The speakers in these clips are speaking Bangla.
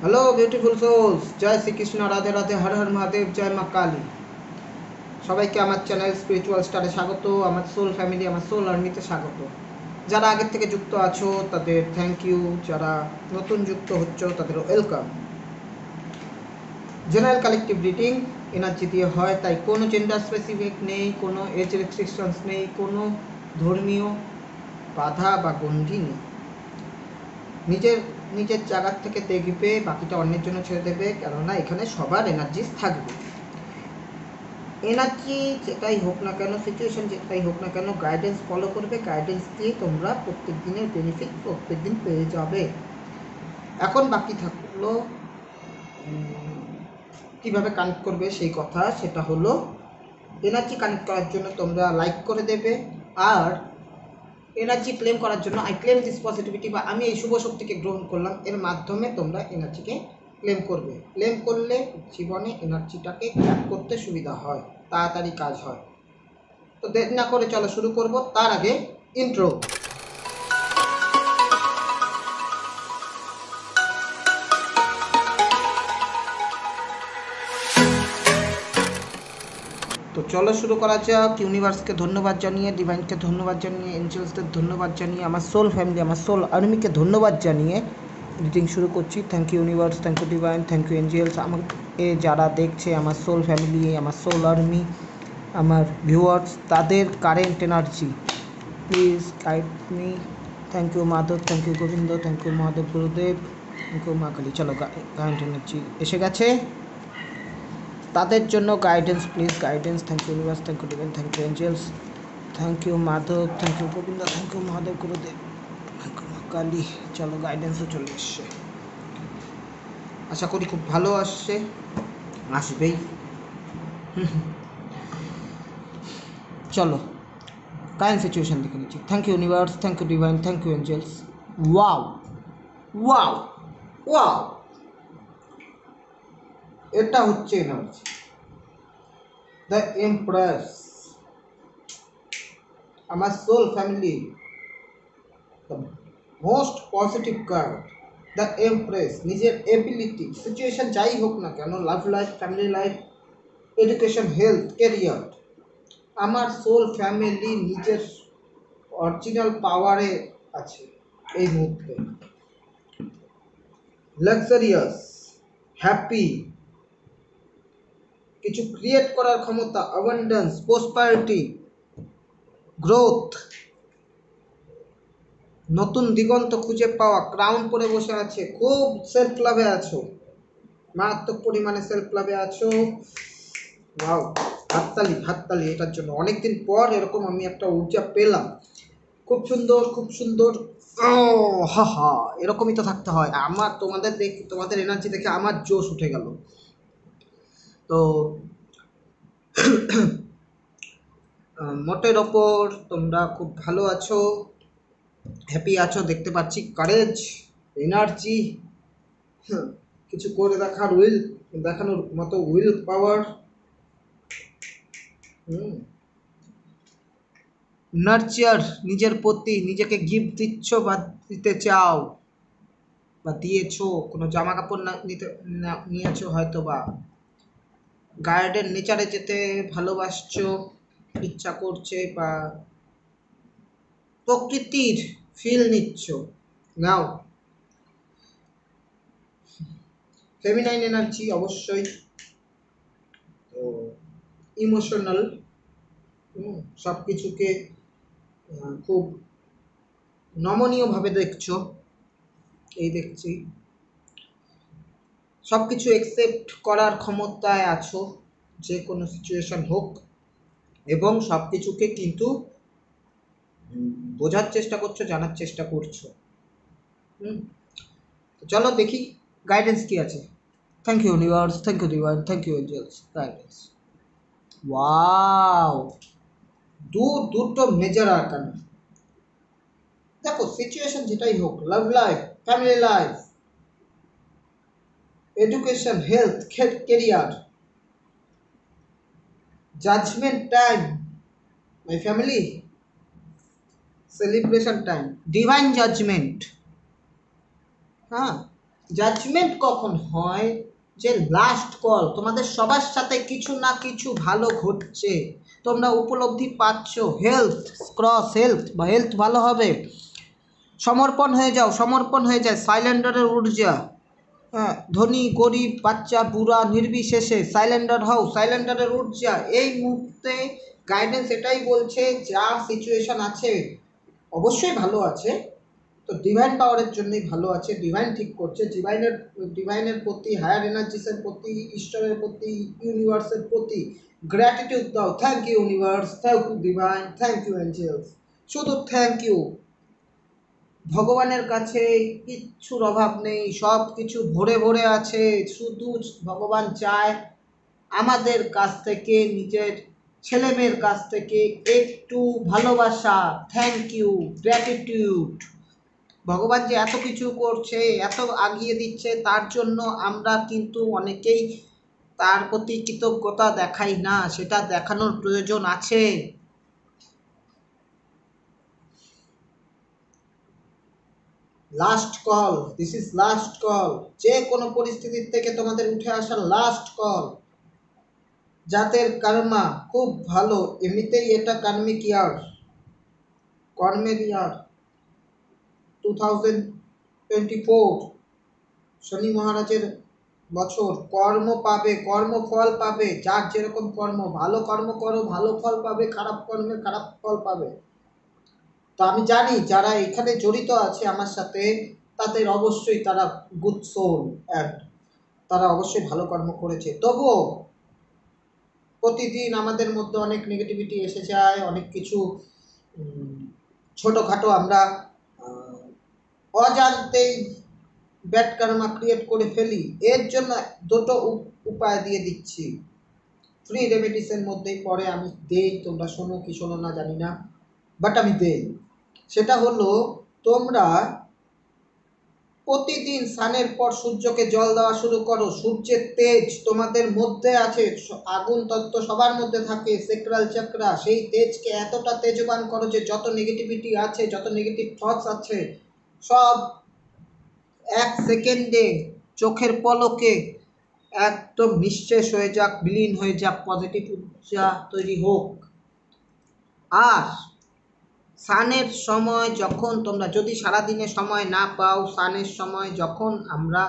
হ্যালো বিউটিফুল সোলস, জয় শ্রীকৃষ্ণ, রাধে রাধে, হর হর মহাদেব, জয় মা কালী। সবাইকে আমার চ্যানেল স্পিরিচুয়াল স্টারে স্বাগত, আমার সোল ফ্যামিলি, আমার সোল আর্মিতে স্বাগত। যারা আগের থেকে যুক্ত আছো তাদের থ্যাংক ইউ, যারা নতুন যুক্ত হচ্ছ তাদের welcome. General collective reading energy দিয়ে হয়, তাই কোনো জেন্ডার স্পেসিফিক নেই, কোনো এজ রেস্ট্রিকশনস নেই, কোনো ধর্মীয় বাধা বা গণ্ডি নেই। নিজের নিজের জায়গার থেকে দেখবে, বাকিটা অন্যের জন্য ছেড়ে দেবে, কেননা এখানে সবার এনার্জি থাকবে। এনার্জি যেটাই হোক না কেন, সিচুয়েশন যেটাই হোক না কেন, গাইডেন্স ফলো করবে, গাইডেন্স দিয়ে তোমরা প্রত্যেক দিনের বেনিফিট প্রত্যেক দিন পেয়ে যাবে। এখন বাকি থাকলো কীভাবে কানেক্ট করবে সেই কথা। সেটা হলো এনার্জি কানেক্ট করার জন্য তোমরা লাইক করে দেবে, আর এনার্জি ক্লেম করার জন্য আই ক্লেম দিস পজিটিভিটি, বা আমি এই শুভ শক্তিকে গ্রহণ করলাম, এর মাধ্যমে তোমরা এনার্জিকে ক্লেম করবে। ক্লেম করলে জীবনে এনার্জিটাকে ক্যাপ করতে সুবিধা হয়, তাড়াতাড়ি কাজ হয়। তো দেরি না করে চলো শুরু করব। তার আগে ইন্ট্রো। তো চলো শুরু করা যাক। ইউনিভার্সকে ধন্যবাদ জানিয়ে, ডিভাইনকে ধন্যবাদ জানিয়ে, এঞ্জেলসদের ধন্যবাদ জানিয়ে, আমার সোল ফ্যামিলি, আমার সোল আর্মিকে ধন্যবাদ জানিয়ে রিডিং শুরু করছি। Thank you universe, thank you divine, thank you angels. আমাকে যারা দেখছে, আমার সোল ফ্যামিলি, আমার সোল আর্মি, আমার ভিউয়ার্স, তাদের current energy please guide me. Thank you Madhav, thank you Govind, thank you Mahadev Gurudev, thank you মা কালী। চলো কারেন্ট এনার্জি এসে গেছে, তাদের জন্য guidance please, guidance. Thank you universe, thank you divine, thank you angels, thank you Madhav, thank you Govind, thank you Mahadev Gurudev, thank you মা কালী। চলো গাইডেন্সও চলে এসছে, আশা করি খুব ভালো আসছে, আসবেই। চলো কারেন্ট সিচুয়েশন দেখে নিচ্ছি। Thank you universe, thank you divine, thank you angels. Wow wow wow, এটা হচ্ছে এনার্জি, দ্য এমপ্রেস। আমার soul family, the most positive card, the empress. নিজের এবিলিটি, সিচুয়েশন যাই হোক না কেন, love life, family life, education, health, career, আমার সোল ফ্যামিলি নিজের অরিজিনাল পাওয়ারে আছে এই মুহূর্তে। লাক্সারিয়াস, হ্যাপি, কিছু ক্রিয়েট করার ক্ষমতা, অ্যাবান্ডেন্স, প্রসপারিটি, গ্রোথ, নতুন দিগন্ত খুঁজে পাওয়া, ক্রাউন পরে বসে আছে, খুব সেলফ লাভে আছো, মারাত্মক পরিমাণে সেলফ লাভে আছো। ওয়াও, হাততালি হাততালি এটার জন্য। অনেকদিন পর এরকম আমি একটা ঊর্জা পেলাম, খুব সুন্দর খুব সুন্দর। ও হা হা, এরকমই তো থাকতে হয়। আমার তোমাদের এনার্জি দেখে আমার জোশ উঠে গেল। তো মোটের ওপর তোমরা খুব ভালো আছো, হ্যাপি আছো দেখতে পাচ্ছি। কারেজ, এনার্জি, কিছু করে দেখানোর মতো উইল পাওয়ার, নার্চার, নিজের প্রতি নিজেকে গিফট দিচ্ছ বা দিতে চাও বা দিয়েছো, কোনো জামা কাপড় নিয়েছো হয়তো, বা গার্ডেন নেচারে যেতে ভালোবাসছো, ইচ্ছা করছে, বা প্রকৃতির ফিল নিচ্ছ, নাও। ফেমিনাইন এনার্জি অবশ্যই, তো ইমোশনাল, সব কিছুকে খুব নমনীয়ভাবে দেখছো, এই দেখছি। সব কিছু একসেপ্ট করার ক্ষমতায় আছো, যে কোনো সিচুয়েশন হোক, এবং সব কিছুকে কিন্তু বোঝার চেষ্টা করছো, জানার চেষ্টা করছো। চলো দেখি গাইডেন্স কি আছে। Thank you universe, thank you divine, thank you angels, guidance. Wow, দুটো মেজর আরকানা। দেখো সিচুয়েশন যেটাই হোক, love life, family life, education, health, career, judgement time, my family, celebration time, divine judgement, হ্যাঁ, জাজমেন্ট কখন হয়? যে লাস্ট কল, তোমাদের সবার সাথে কিছু না কিছু ভালো ঘটছে, তোমরা উপলব্ধি পাচ্ছ, হেলথ ক্রস হেলথ বা হেলথ ভালো হবে, সমর্পণ হয়ে যাও, সমর্পণ হয়ে যায়, সাইলেন্ডারের ঊর্জা। হ্যাঁ, ধনী গরিব বাচ্চা বুড়া নির্বিশেষে সাইলেন্ডার হও, সাইলেন্ডারের ঊর্জা এই মুহূর্তে গাইডেন্স এটাই বলছে, যা সিচুয়েশন আছে অবশ্যই ভালো আছে, তো ডিভাইন পাওয়ারের জন্যই ভালো আছে, ডিভাইন ঠিক করছে, ডিভাইনের প্রতি, হায়ার এনার্জিসের প্রতি, ঈশ্বরের প্রতি, ইউনিভার্সের প্রতি গ্র্যাটিটিউড দাও। Thank you universe, thank you divine, thank you angels, শুধু থ্যাংক ইউ। ভগবানের কাছে কিচ্ছুর অভাব নেই, সব কিছু ভরে ভরে আছে, শুধু ভগবান চায় আমাদের কাছ থেকে, নিজের ছেলেমেয়ের কাছ থেকে একটু ভালোবাসা, থ্যাংক ইউ, গ্র্যাটিটিউড। ভগবান যে এত কিছু করছে, এত আগিয়ে দিচ্ছে, তার জন্য আমরা কিন্তু অনেকেই তার প্রতি কৃতজ্ঞতা দেখাই না, সেটা দেখানোর প্রয়োজন আছে। Last call, this is last call, যে কোনো পরিস্থিতির থেকে তোমাদের উঠে আসার লাস্ট কল। যাদের কর্মা খুব ভালো, এমনিতেই এটা কার্মিক ইয়ার, কর্মের ইয়ার 2024, শনি মহারাজের বছর, কর্ম পাবে, কর্মফল পাবে, যার যেরকম কর্ম, ভালো কর্ম করো ভালো ফল পাবে, খারাপ কর্মে খারাপ ফল পাবে। তো আমি জানি যারা এখানে জড়িত আছে আমার সাথে, তাদের অবশ্যই তারা গুড সোল, অ্যান্ড তারা অবশ্যই ভালো কর্ম করেছে। তবুও প্রতিদিন আমাদের মধ্যে অনেক নেগেটিভিটি এসে যায়, অনেক কিছু ছোটোখাটো আমরা অজান্তেই ব্যাড কার্মা ক্রিয়েট করে ফেলি। এর জন্য দুটো উপায় দিয়ে দিচ্ছি, ফ্রি রেমেডিসের মধ্যেই পরে আমি দেই, তোমরা শোনো কি শোনো না জানি না, বাট আমি দেই। সেটা হলো, তোমরা প্রতিদিন স্নানের পর সূর্যকে জল দেওয়া শুরু করো। সূর্যের তেজ তোমাদের মধ্যে আছে, আগুন তত্ত্ব সবার মধ্যে থাকে, সেক্রাল চক্রা, সেই তেজকে এতটা তেজবান করো যে যত নেগেটিভিটি আছে, যত নেগেটিভ থটস আছে, সব এক সেকেন্ডে, চোখের পলকে একদম নিঃশেষ হয়ে যাক, বিলীন হয়ে যাক, পজিটিভ ঊর্জা তৈরি হোক। আর স্নানের সময় যখন তোমরা যদি সারাদিনে সময় না পাও, স্নানের সময় যখন আমরা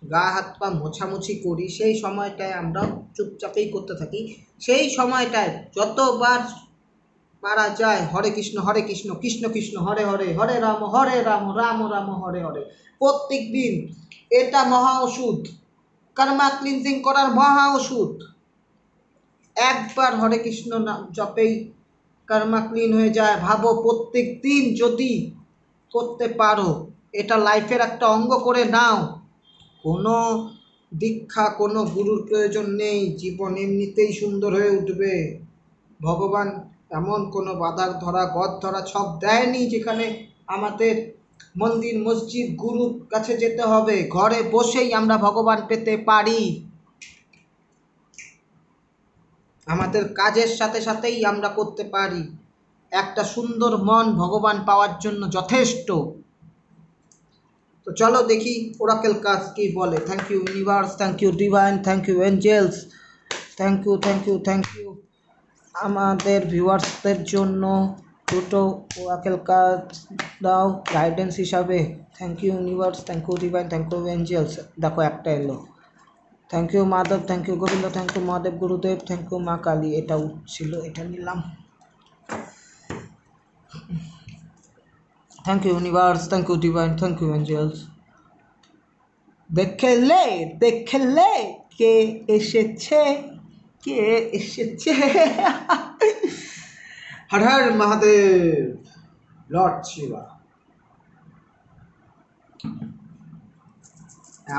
গা হাত পা মোছামুছি করি, সেই সময়টায় আমরা চুপচাপেই করতে থাকি, সেই সময়টায় যতবার পারা যায় হরে কৃষ্ণ কৃষ্ণ কৃষ্ণ হরে হরে, হরে রাম রাম রাম হরে হরে, প্রত্যেক দিন। এটা মহা ওষুধ, কর্মা ক্লিনজিং করার মহা ওষুধ। একবার হরে কৃষ্ণ জপেই কর্মা ক্লিন হয়ে যায়। ভাবো প্রত্যেক দিন যদি করতে পারো, এটা লাইফের একটা অঙ্গ করে নাও। কোনো দীক্ষা, কোনো গুরুর প্রয়োজন নেই, জীবন এমনিতেই সুন্দর হয়ে উঠবে। ভগবান এমন কোনো বাধার ধরা, গদ ধরা ছক দেয়নি যেখানে আমাদের মন্দির মসজিদ গুরুর কাছে যেতে হবে। ঘরে বসেই আমরা ভগবান পেতে পারি, আমাদের কাজের সাথে সাথেই আমরা করতে পারি। একটা সুন্দর মন ভগবান পাওয়ার জন্য যথেষ্ট। তো চলো দেখি ওরাকেল কাজ কি বলে। Thank you universe, thank you divine, thank you angels, thank you thank you thank you. আমাদের ভিউয়ার্সদের জন্য দুটো ওরাকেল কাজ দাও গাইডেন্স হিসাবে। Thank you universe, thank you divine, thank you angels. দেখো একটা এলো। Thank you Madhav, thank you Govind, thank you Mahadev Gurudev, thank you মা কালী। এটা উঠছিল, এটা নিলাম। Thank you universe, thank you divine, thank you angels. দেখলে দেখলে কে এসেছে, কে এসেছে। হর হর মহাদেব, লর্ড শিবা।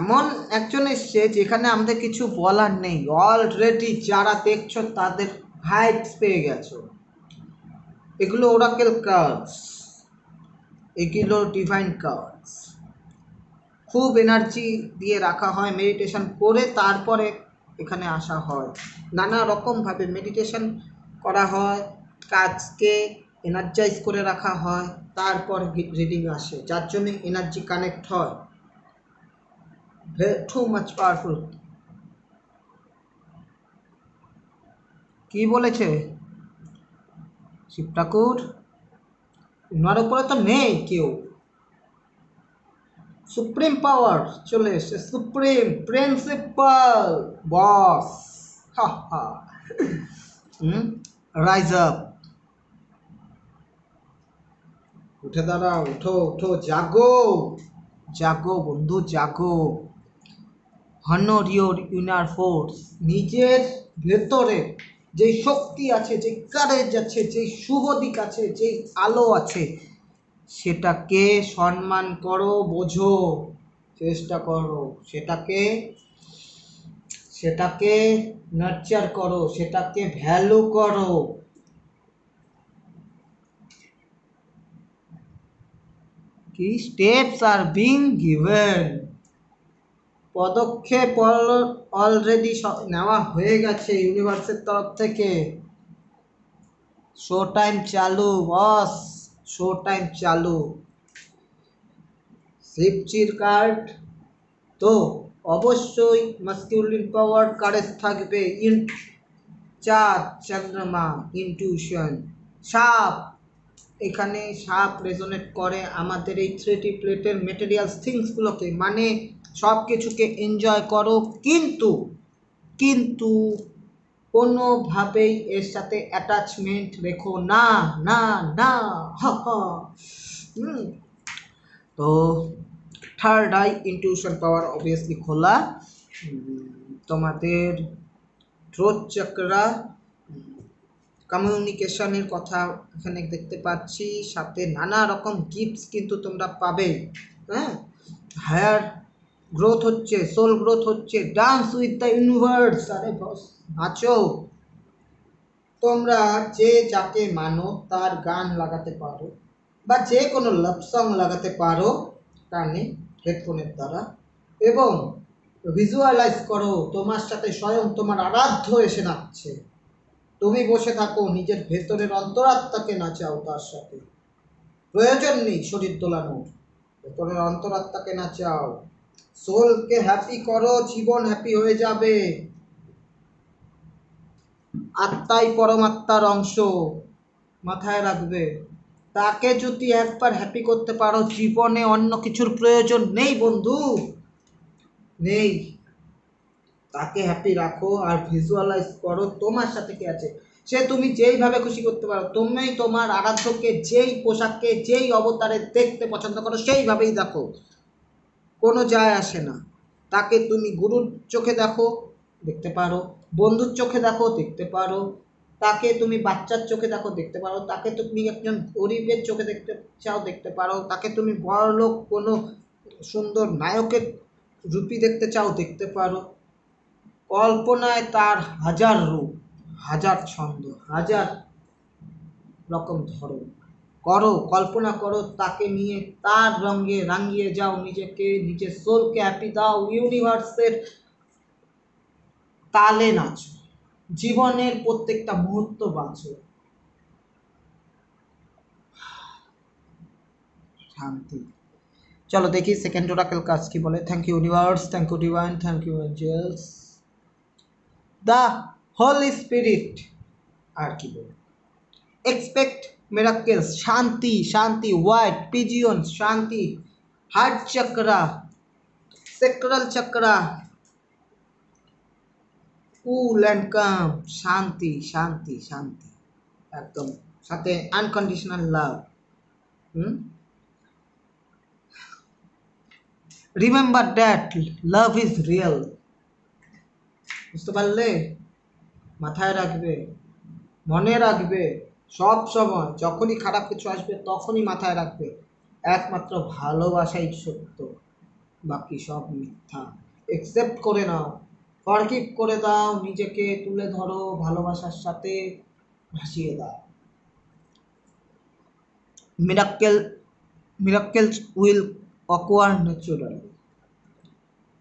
এমন একজন এসছে যেখানে আমাদের কিছু বলার নেই, অলরেডি যারা দেখছো তাদের ভাইবস পেয়ে গেছো। এগুলো ওরাকেল কার্ডস, এগুলো ডিভাইন কার্ডস। খুব এনার্জি দিয়ে রাখা হয়, মেডিটেশন করে তারপরে এখানে আসা হয়। নানা রকমভাবে মেডিটেশন করা হয়, কাজকে এনার্জাইজ করে রাখা হয়, তারপর রিডিং আসে, যার জন্য এনার্জি কানেক্ট হয়। Too much powerful. কি বলেছে শিব ঠাকুর? ওনার উপরে তো নেই কেউ। সুপ্রিম পাওয়ার চলে এসছে, সুপ্রিম প্রিন্সিপাল বস। হা হা। রাইজ আপ, উঠে দাঁড়াও, উঠো উঠো, জাগো জাগো বন্ধু জাগো। Honour your inner force. নিজের ভেতরে যেই শক্তি আছে, যেই কারেজ আছে, যেই শুভ দিক আছে, যেই আলো আছে, সেটাকে সম্মান করো, বোঝো, চেষ্টা করো, সেটাকে নার্চার করো, সেটাকে ভ্যালু করো। কি স্টেপস আর বিং গিভেন, পদক্ষেপ অলরেডি নেওয়া হয়ে গেছে ইউনিভার্সের তরফ থেকে। শো টাইম চালু বস, শো টাইম চালু। শিবজির কার্ড তো অবশ্যই মাস্কিউলিন পাওয়ার কারেজ থাকবে। চাঁদ, চন্দ্রমা, ইনটিউশন, সাপ। এখানে সাপ রেজোনেট করে আমাদের এই 3D প্লেটের মেটেরিয়ালস থিংসগুলোকে, মানে সব কিছুকে এনজয় করো, কিন্তু কিন্তু কোনোভাবেই এর সাথে অ্যাটাচমেন্ট রেখো না, না না। হা হা। তো থার্ড আই, ইনটিউশন পাওয়ার অবভিয়াসলি খোলা। তোমাদের থ্রোট চক্রা, কমিউনিকেশনের কথা এখানে দেখতে পাচ্ছি, সাথে নানা রকম গিফটস কিন্তু তোমরা পাবে। হ্যাঁ, হায়ার গ্রোথ হচ্ছে, সোল গ্রোথ হচ্ছে, ডান্স উইথ দ্য ইউনিভার্স। আরে বস নাচো। তোমরা যে যাকে মানো তার গান লাগাতে পারো, বা যে কোনো লাভ সং লাগাতে পারো কানে হেডফোনের দ্বারা, এবং ভিজুয়ালাইজ করো তোমার সাথে স্বয়ং তোমার আরাধ্য এসে নাচছে। তুমি বসে থাকো, নিজের ভেতরের অন্তরাত্মাকে নাচাও তার সাথে। প্রয়োজন নেই শরীর দোলানোর, ভেতরের অন্তরাত্মাকে নাচাও। সোলকে হ্যাপি করো, জীবন হ্যাপি হয়ে যাবে। আত্মাই পরমাত্মার অংশ, মাথায় রাখবে। তাকে যদি একবার হ্যাপি করতে পারো, জীবনে অন্য কিছুর প্রয়োজন নেই বন্ধু, নেই। তাকে হ্যাপি রাখো আর ভিজুয়ালাইজ করো তোমার সাথে কে আছে। সে তুমি যেইভাবে খুশি করতে পারো, তুমি তোমার আরাধ্যকে যেই পোশাককে যেই অবতারে দেখতে পছন্দ করো সেইভাবেই দেখো, কোনো যায় আসে না। তাকে তুমি গুরুর চোখে দেখো, দেখতে পারো, বন্ধুর চোখে দেখো, দেখতে পারো, তাকে তুমি বাচ্চার চোখে দেখো, দেখতে পারো, তাকে তুমি একজন গরিবের চোখে দেখতে চাও, দেখতে পারো, তাকে তুমি বড়লোক কোনো সুন্দর নায়কের রূপী দেখতে চাও, দেখতে পারো। কল্পনায় তার হাজার রূপ, হাজার ছন্দ, হাজার রকম ধরন। করো, কল্পনা করো তাকে নিয়ে, তার রঙে রাঙিয়ে যাও নিজেকে, নিজের সোলকে হ্যাপি দাও, ইউনিভার্সের তালে নাচো, জীবনের প্রত্যেকটা মুহূর্ত বাঁচো। শান্তি। চলো দেখি সেকেন্ড ওরাকেল কাজ কি বলে। Thank you universe, thank you divine, thank you angels, the holy spirit. আর কি বলবো, এক্সপেক্ট মিরাকেলস, শান্তি, শান্তি, হোয়াইট পিজিয়ন, শান্তি, heart chakra, sacral chakra, cool and calm, শান্তি, শান্তি, শান্তি, একদম, সাথে unconditional love. Remember that love is real. বুঝতে পারলে? মাথায় রাখবে, মনে রাখবে, সব সময় যখনই খারাপ কিছু আসবে তখনই মাথায় রাখবে একমাত্র ভালোবাসাই সত্য, বাকি সব মিথ্যা। একসেপ্ট করে নাও, ফরগিভ করে দাও, নিজেকে তুলে ধরো, ভালোবাসার সাথে ভাসিয়ে দাও। মিরাক্কেলস উইল অকোয়ার ন্যাচুরালি।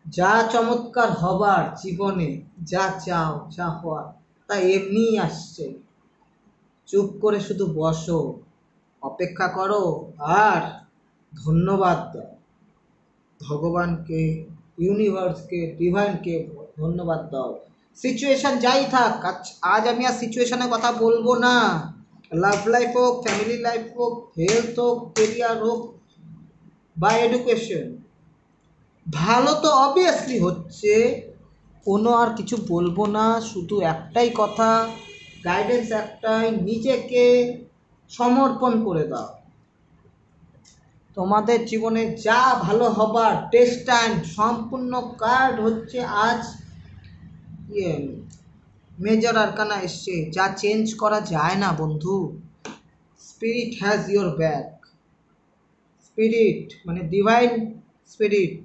যা চমৎকার হবার জীবনে, যা চাও, যা হওয়ার, তা এমনিই আসছে। চুপ করে শুধু বসো, অপেক্ষা করো আর ধন্যবাদ দাও ভগবানকে, ইউনিভার্সকে, ডিভাইনকে ধন্যবাদ দাও। সিচুয়েশন যাই থাক, আজ আমি আর সিচুয়েশনের কথা বলবো না। লাভ লাইফ হোক, ফ্যামিলি লাইফ হোক, হেলথ হোক, কেরিয়ার হোক বা এডুকেশন, ভালো তো অবভিয়াসলি হচ্ছে, কোনো আর কিছু বলবো না। শুধু একটাই কথা, গাইডেন্স একটাই, নিজেকে সমর্পণ করে দাও। তোমাদের জীবনে যা ভালো হবার ডেস্টাইন সম্পূর্ণ কার্ড হচ্ছে আজ মেজর আরকানা এসছে, যা চেঞ্জ করা যায় না বন্ধু। Spirit has your back. Spirit মানে ডিভাইন স্পিরিট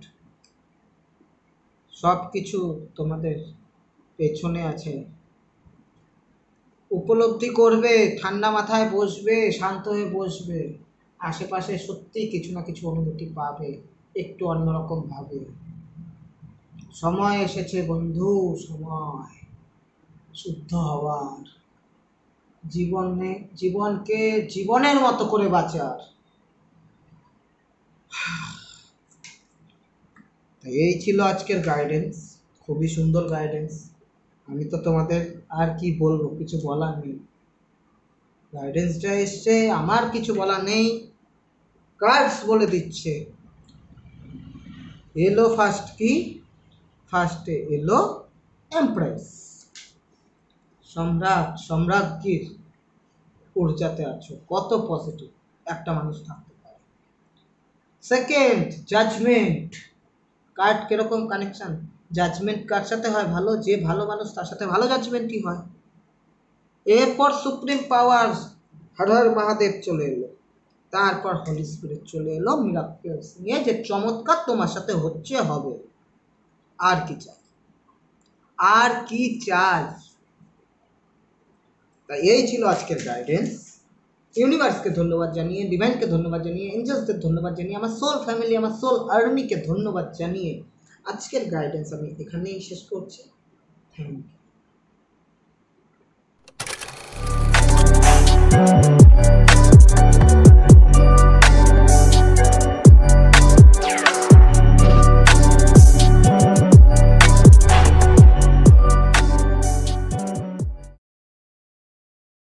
সব কিছু তোমাদের পেছনে আছে। উপলব্ধি করবে, ঠান্ডা মাথায় বসবে, শান্ত হয়ে বসবে, আশেপাশে সত্যি কিছু না কিছু অনুভূতি পাবে, একটু অন্যরকম ভাবে। সময় এসেছে বন্ধু, সময় শুদ্ধ হওয়ার, জীবনকে জীবনের মতো করে বাঁচার। এই ছিল আজকের গাইডেন্স, খুবই সুন্দর গাইডেন্স। আমি তো তোমাদের আর কি বলবো, কিছু বলার নেই। গাইডেন্সটা এসছে, আমার কিছু বলার নেই, কার্ডস বলে দিচ্ছে। এলো ফার্স্ট কি, ফার্স্টে এলো এমপ্রেস, সম্রাট, সম্রাজ্ঞীর ঊর্জাতে আছো, কত পজিটিভ একটা মানুষ থাকতে পারে। সেকেন্ড জাজমেন্ট কার্ড, কিরকম কানেকশন, জাজমেন্ট কার সাথে হয় ভালো, যে ভালো মানুষ তার সাথে ভালো জাজমেন্টই হয়। এরপর সুপ্রিম পাওয়ার হর হর মহাদেব চলে এলো, তারপর হলি স্পিরিট চলে এলো মিরাক্কেলস নিয়ে, যে চমৎকার তোমার সাথে হচ্ছে, হবে। আর কি চাই, আর কি চাই। তাই এই ছিল আজকের গাইডেন্স। ইউনিভার্সকে ধন্যবাদ জানিয়ে, ডিভাইনকে ধন্যবাদ জানিয়ে, এঞ্জেলসদের ধন্যবাদ জানিয়ে, আমার সোল ফ্যামিলি, আমার সোল আর্মিকে ধন্যবাদ জানিয়ে আজকের গাইডেন্স আমি এখানেই শেষ করছি। Thank you.